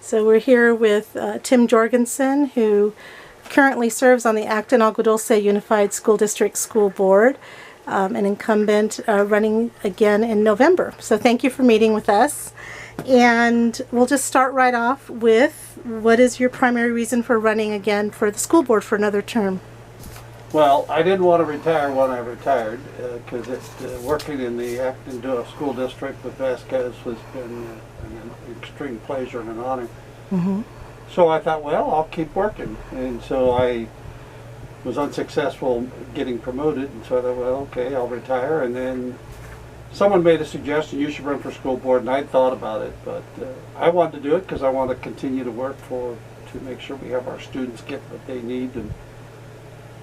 So we're here with Tim Jorgensen, who currently serves on the Acton Agua Dulce Unified School District School Board, an incumbent running again in November. So thank you for meeting with us. And we'll just start right off with, what is your primary reason for running again for the school board for another term? Well, I didn't want to retire when I retired because working in the Acton School District with Vasquez has been an extreme pleasure and an honor. Mm-hmm. So I thought, well, I'll keep working. And so I was unsuccessful getting promoted, and so I thought, well, okay, I'll retire. And then someone made a suggestion, you should run for school board, and I'd thought about it, but I wanted to do it because I want to continue to work to make sure we have our students get what they need, and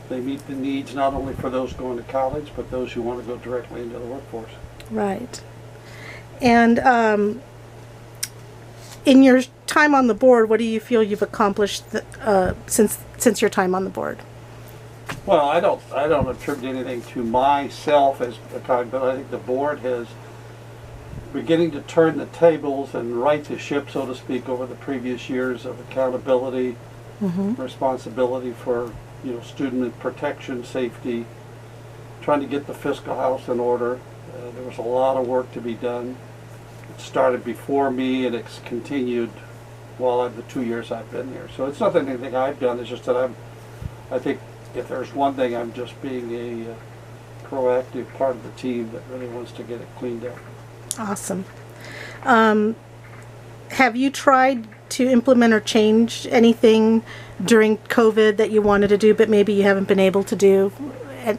they meet the needs not only for those going to college, but those who want to go directly into the workforce. Right. And in your time on the board, what do you feel you've accomplished since your time on the board? Well, I don't attribute anything to myself as a time, but I think the board has beginning to turn the tables and right the ship, so to speak, over the previous years of accountability, responsibility for student protection, safety, trying to get the fiscal house in order. There was a lot of work to be done. It started before me and it's continued while the 2 years I've been here. So it's not anything I've done, it's just that I think if there's one thing, I'm just being a proactive part of the team that really wants to get it cleaned up. Awesome. Have you tried to implement or change anything during COVID that you wanted to do, but maybe you haven't been able to do?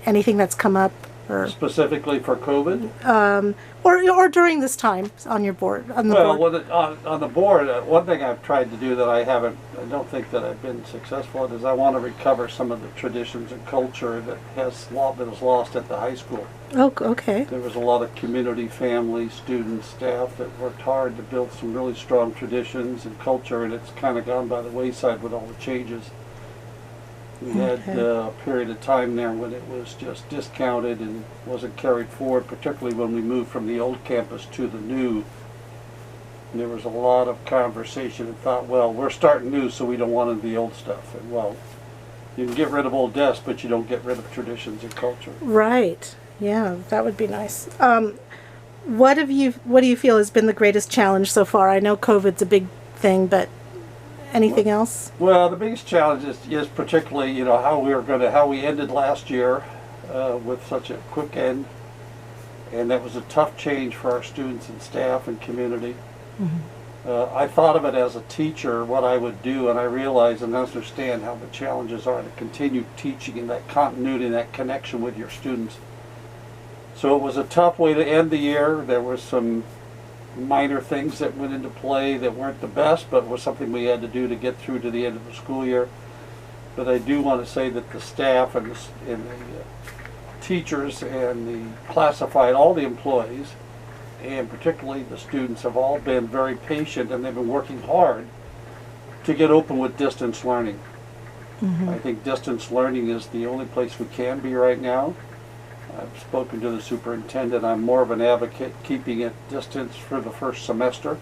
Anything that's come up? Or Specifically for COVID? Or during this time on your board, on the board? On the board, one thing I've tried to do that I don't think that I've been successful at is I want to recover some of the traditions and culture that was lost at the high school. Oh, okay. There was a lot of community, family, students, staff that worked hard to build some really strong traditions and culture, and it's kind of gone by the wayside with all the changes. We had a period of time there when it was just discounted and wasn't carried forward, particularly when we moved from the old campus to the new. And there was a lot of conversation and thought, well, we're starting new, so we don't want any of the old stuff. And well, you can get rid of old desks, but you don't get rid of traditions and culture. Right. Yeah, that would be nice. What do you feel has been the greatest challenge so far? I know COVID's a big thing, but anything else? Well, the biggest challenge is particularly, how we ended last year with such a quick end, and that was a tough change for our students and staff and community. I thought of it as a teacher, what I would do, and I realize and understand how the challenges are to continue teaching in that continuity and that connection with your students. So it was a tough way to end the year. There were some minor things that went into play that weren't the best, but was something we had to do to get through to the end of the school year. But I do want to say that the staff and the teachers and the classified, all the employees, and particularly the students, have all been very patient, and they've been working hard to get open with distance learning. I think distance learning is the only place we can be right now. I've spoken to the superintendent. I'm more of an advocate keeping it distance for the first semester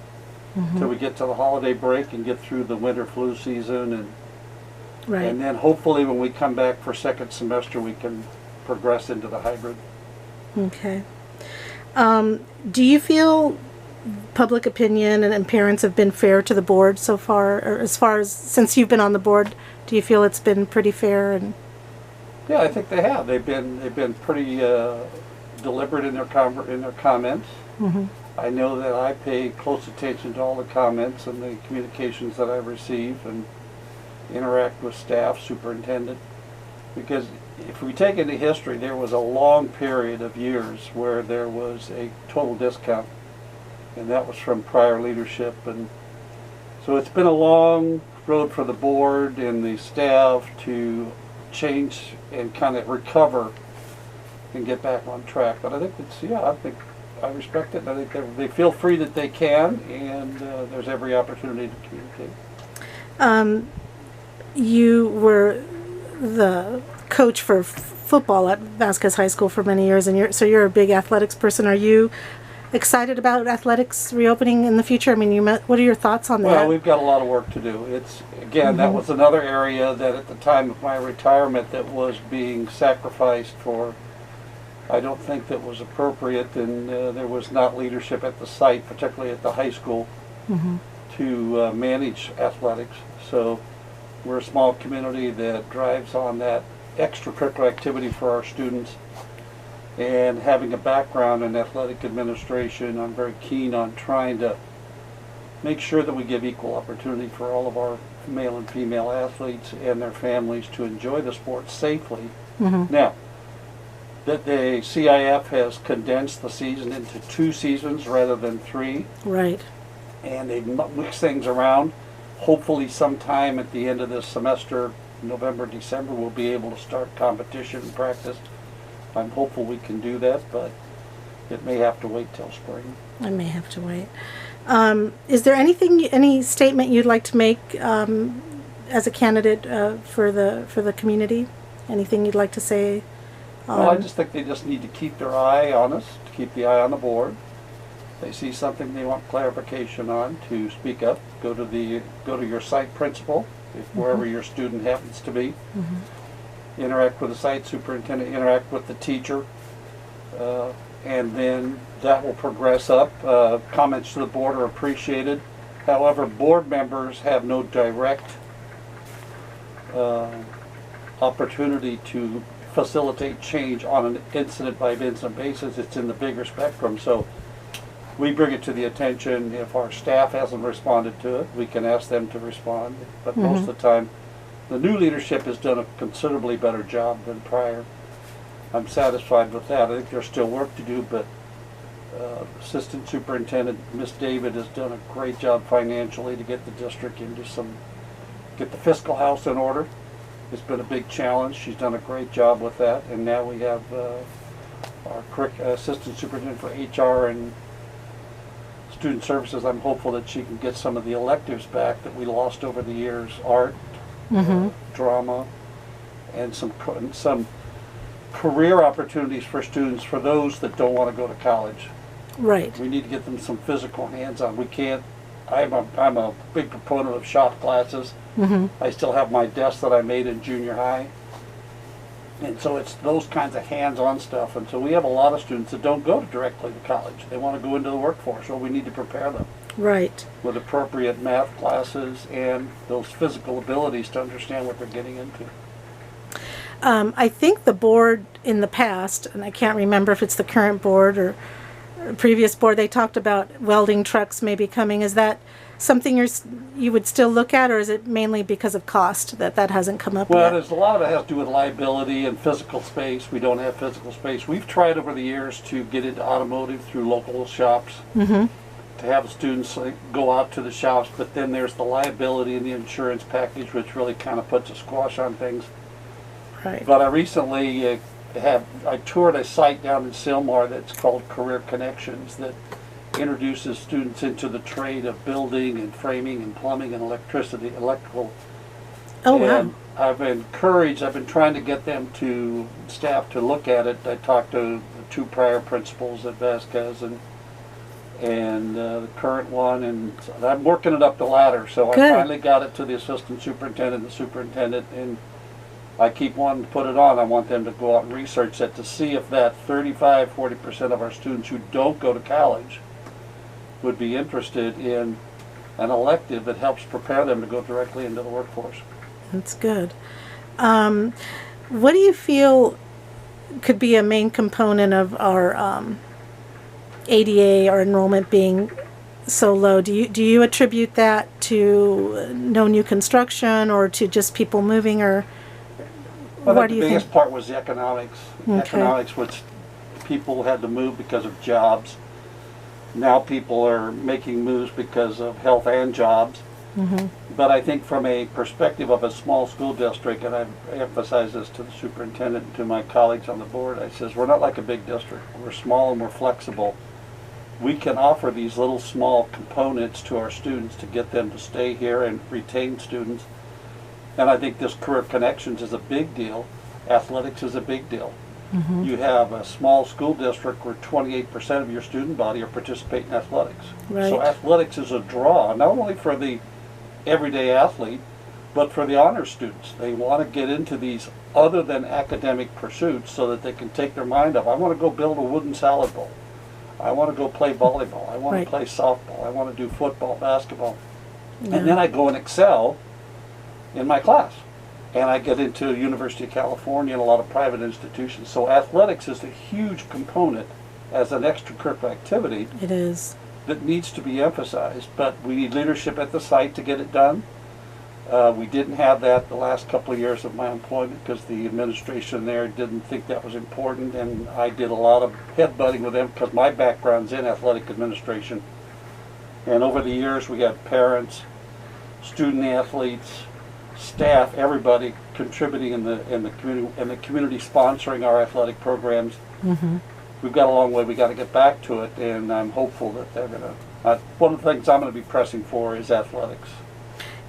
until we get to the holiday break and get through the winter flu season, and then hopefully when we come back for second semester we can progress into the hybrid. Okay. Do you feel public opinion and parents have been fair to the board so far, or as far as since you've been on the board? Do you feel it's been pretty fair? And yeah, I think they have. They've been pretty deliberate in their comments. I know that I pay close attention to all the comments and the communications that I receive, and interact with staff, superintendent, because if we take into history, there was a long period of years where there was a total discount, and that was from prior leadership. And so it's been a long road for the board and the staff to change and kind of recover and get back on track. But I think I respect it, and I think they feel free that they can, and there's every opportunity to communicate. You were the coach for football at Vasquez High School for many years, and you're a big athletics person. Are you excited about athletics reopening in the future? I mean, what are your thoughts on that? Well, we've got a lot of work to do. It's, again, that was another area that at the time of my retirement that was being sacrificed for. I don't think that was appropriate, and there was not leadership at the site, particularly at the high school, to manage athletics. So we're a small community that drives on that extracurricular activity for our students. And having a background in athletic administration, I'm very keen on trying to make sure that we give equal opportunity for all of our male and female athletes and their families to enjoy the sport safely. Now, that the CIF has condensed the season into 2 seasons rather than 3. Right. And they mix things around. Hopefully sometime at the end of this semester, November, December, we'll be able to start competition and practice. I'm hopeful we can do that, but it may have to wait till spring. I may have to wait. Is there any statement you'd like to make as a candidate for the community? Anything you'd like to say? Well, I just think they just need to keep their eye on us, to keep the eye on the board. If they see something they want clarification on, to speak up. Go to your site principal, wherever your student happens to be. Interact with the site superintendent, interact with the teacher, and then that will progress up. Comments to the board are appreciated. However, board members have no direct opportunity to facilitate change on an incident-by-incident basis. It's in the bigger spectrum, so we bring it to the attention. If our staff hasn't responded to it, we can ask them to respond, but most of the time the new leadership has done a considerably better job than prior. I'm satisfied with that. I think there's still work to do, but Assistant Superintendent Miss David has done a great job financially to get the district into get the fiscal house in order. It's been a big challenge. She's done a great job with that, and now we have our Assistant Superintendent for HR and Student Services. I'm hopeful that she can get some of the electives back that we lost over the years, art, drama, and some career opportunities for students for those that don't want to go to college. Right. We need to get them some physical hands-on. We can't. I'm a big proponent of shop classes. I still have my desk that I made in junior high, and so it's those kinds of hands-on stuff. And so we have a lot of students that don't go directly to college. They want to go into the workforce, so we need to prepare them. Right. With appropriate math classes and those physical abilities to understand what they're getting into. I think the board in the past, and I can't remember if it's the current board or previous board, they talked about welding trucks maybe coming. Is that something you would still look at, or is it mainly because of cost that hasn't come up yet? Well, there's a lot of it has to do with liability and physical space. We don't have physical space. We've tried over the years to get into automotive through local shops. To have students go out to the shops, but then there's the liability and the insurance package, which really kind of puts a squash on things. Right. But I recently I toured a site down in Sylmar that's called Career Connections that introduces students into the trade of building and framing and plumbing and electrical. Oh, and wow. I've been trying to get them to staff to look at it. I talked to the 2 prior principals at Vasquez and the current one, and I'm working it up the ladder. So Good. I finally got it to the assistant superintendent and the superintendent, and I keep wanting to put it on. I want them to go out and research that to see if that 35–40% of our students who don't go to college would be interested in an elective that helps prepare them to go directly into the workforce. That's good. What do you feel could be a main component of our ADA, our enrollment being so low? Do you attribute that to no new construction, or to just people moving, or what do you think? The biggest part was the economics. Okay. Economics, which people had to move because of jobs. Now people are making moves because of health and jobs. But I think from a perspective of a small school district, and I've emphasized this to the superintendent and to my colleagues on the board, I says, we're not like a big district. We're small and we're flexible. We can offer these little small components to our students to get them to stay here and retain students. And I think this Career Connections is a big deal. Athletics is a big deal. You have a small school district where 28% of your student body are participating in athletics. Right. So athletics is a draw, not only for the everyday athlete, but for the honor students. They want to get into these other than academic pursuits so that they can take their mind off. I want to go build a wooden salad bowl. I want to go play volleyball. I want Right. to play softball. I want to do football, basketball. Yeah. And then I go and excel in my class. And I get into University of California and a lot of private institutions. So athletics is a huge component as an extracurricular activity It is. that needs to be emphasized. But we need leadership at the site to get it done. We didn't have that the last couple of years of my employment because the administration there didn't think that was important, and I did a lot of headbutting with them because my background's in athletic administration. And over the years we had parents, student athletes, staff, everybody contributing in the community sponsoring our athletic programs. We've got a long way. We got to get back to it, and I'm hopeful that they're going to. One of the things I'm going to be pressing for is athletics.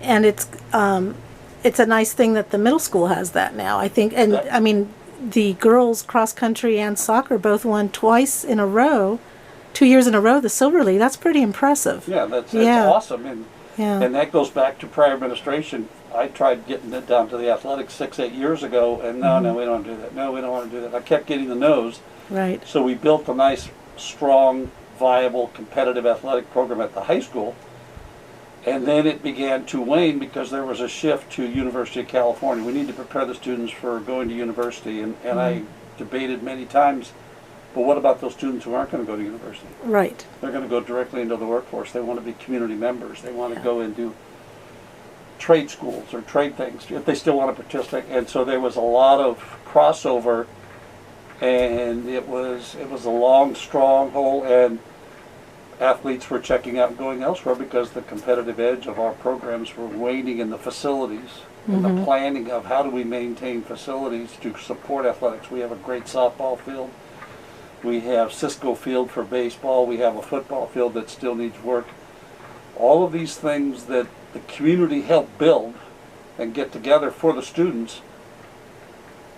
And it's a nice thing that the middle school has that now, I think. And I mean, the girls cross country and soccer both won twice in a row, 2 years in a row, the Silver League. That's pretty impressive. Yeah, that's Yeah. awesome. And Yeah. and that goes back to prior administration. I tried getting it down to the athletics 6-8 years ago, and no, we don't do that. No, we don't want to do that. I kept getting the no's. Right. So we built a nice, strong, viable, competitive athletic program at the high school. And then it began to wane because there was a shift to University of California. We need to prepare the students for going to university. And I debated many times, but what about those students who aren't going to go to university? Right. They're going to go directly into the workforce. They want to be community members. They want to go and do trade schools or trade things if they still want to participate. And so there was a lot of crossover, and it was a long, strong hole, and athletes were checking out and going elsewhere because the competitive edge of our programs were waning in the facilities and the planning of how do we maintain facilities to support athletics. We have a great softball field. We have Cisco Field for baseball. We have a football field that still needs work. All of these things that the community helped build and get together for the students,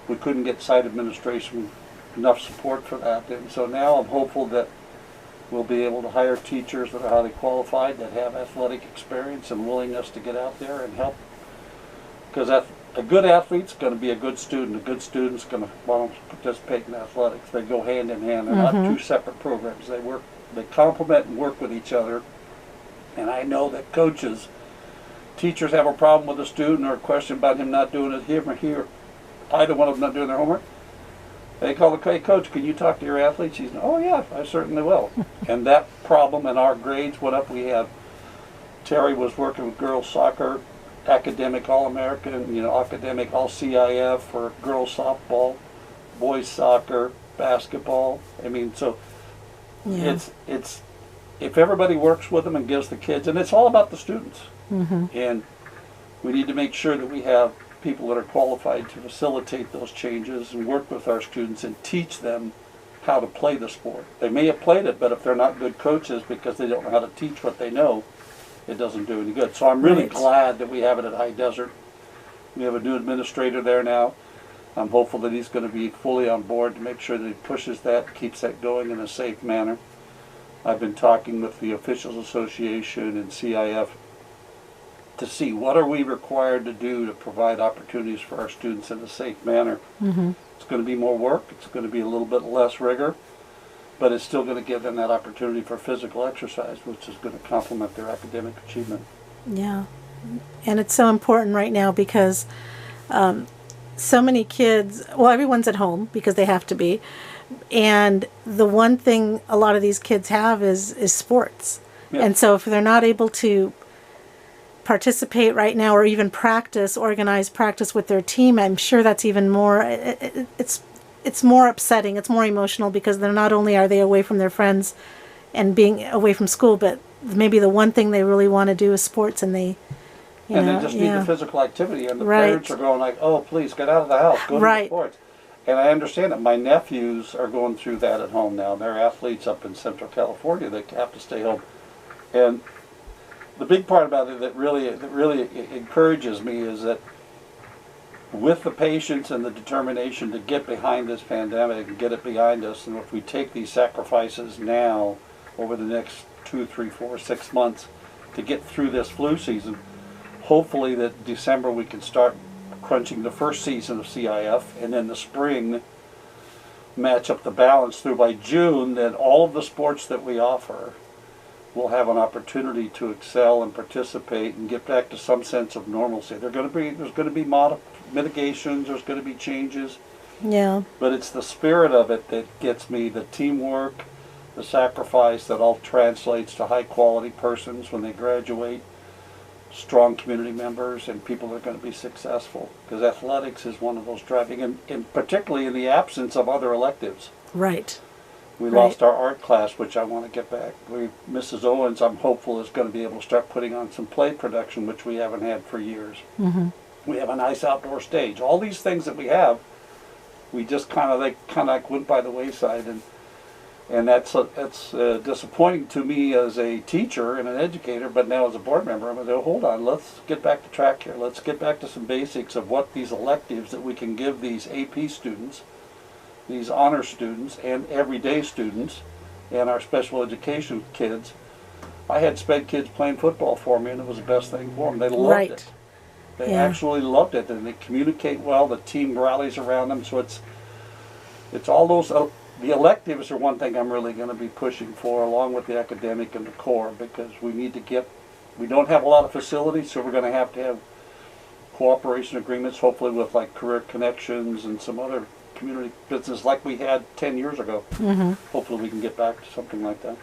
we couldn't get site administration enough support for that. And so now I'm hopeful that we'll be able to hire teachers that are highly qualified, that have athletic experience and willingness to get out there and help. Because a good athlete's going to be a good student. A good student's going to want to participate in athletics. They go hand in hand. They're not two separate programs. They complement and work with each other. And I know that teachers have a problem with a student or a question about him not doing it here, either one of them not doing their homework. They call the hey, coach, can you talk to your athletes? He's, oh yeah, I certainly will. And that problem, and our grades went up. Terry was working with girls soccer, academic All-American, academic All-CIF for girls softball, boys soccer, basketball. I mean, so it's if everybody works with them and gives the kids, and it's all about the students. And we need to make sure that we have people that are qualified to facilitate those changes and work with our students and teach them how to play the sport. They may have played it, but if they're not good coaches because they don't know how to teach what they know, it doesn't do any good. So I'm really glad that we have it at High Desert. We have a new administrator there now. I'm hopeful that he's going to be fully on board to make sure that he pushes that, keeps that going in a safe manner. I've been talking with the Officials Association and CIF to see what are we required to do to provide opportunities for our students in a safe manner. It's going to be more work. It's going to be a little bit less rigor, but it's still going to give them that opportunity for physical exercise, which is going to complement their academic achievement. Yeah. And it's so important right now because so many kids, well, everyone's at home because they have to be. And the one thing a lot of these kids have is sports. Yeah. And so if they're not able to participate right now or even organize practice with their team, I'm sure that's even more, it's more upsetting, it's more emotional because they're not only are they away from their friends and being away from school, but maybe the one thing they really want to do is sports, and they they just need the physical activity, and the parents are going like, oh, please get out of the house, go to the sports. And I understand that my nephews are going through that at home now. They're athletes up in Central California that have to stay home. And the big part about it that really encourages me is that with the patience and the determination to get behind this pandemic and get it behind us, and if we take these sacrifices now over the next 2, 3, 4, 6 months to get through this flu season, hopefully that December we can start crunching the first season of CIF, and then the spring match up the balance through by June, that all of the sports that we offer will have an opportunity to excel and participate and get back to some sense of normalcy. There's going to be mitigations, there's going to be changes, Yeah. but it's the spirit of it that gets me, the teamwork, the sacrifice that all translates to high quality persons when they graduate, strong community members, and people that are going to be successful. Because athletics is one of those driving, and particularly in the absence of other electives. Right. We Right. lost our art class, which I want to get back. Mrs. Owens, I'm hopeful, is going to be able to start putting on some play production, which we haven't had for years. Mm-hmm. We have a nice outdoor stage. All these things that we have, we just kind of went by the wayside, and that's disappointing to me as a teacher and an educator, but now as a board member, I'm going to go, hold on, let's get back to track here. Let's get back to some basics of what these electives that we can give these AP students, these honor students, and everyday students, and our special education kids. I had sped kids playing football for me, and it was the best thing for them. They loved Right. it. They Yeah. actually loved it, and they communicate well. The team rallies around them, so it's all those. The electives are one thing I'm really going to be pushing for, along with the academic and the core, because we don't have a lot of facilities, so we're going to have cooperation agreements, hopefully with like Career Connections and some other community business like we had 10 years ago. Mm-hmm. Hopefully we can get back to something like that.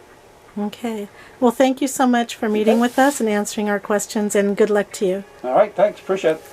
Okay. Well, thank you so much for meeting with us and answering our questions, and good luck to you. All right, thanks, appreciate it.